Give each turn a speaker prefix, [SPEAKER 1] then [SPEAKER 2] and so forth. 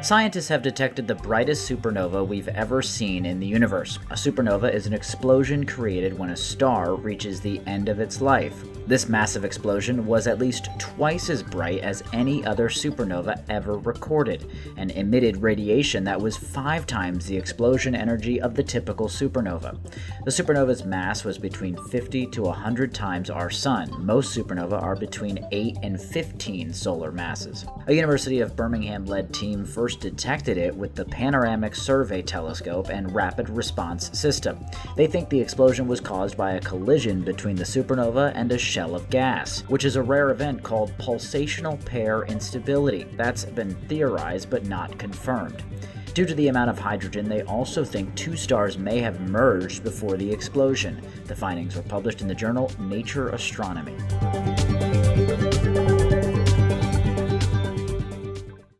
[SPEAKER 1] Scientists have detected the brightest supernova we've ever seen in the universe. A supernova is an explosion created when a star reaches the end of its life. This massive explosion was at least twice as bright as any other supernova ever recorded, and emitted radiation that was 5 times the explosion energy of the typical supernova. The supernova's mass was between 50 to 100 times our Sun. Most supernovae are between 8 and 15 solar masses. A University of Birmingham-led team first detected it with the Panoramic Survey Telescope and Rapid Response System. They think the explosion was caused by a collision between the supernova and a shell of gas, which is a rare event called pulsational pair instability. That's been theorized but not confirmed. Due to the amount of hydrogen, they also think 2 stars may have merged before the explosion. The findings were published in the journal Nature Astronomy.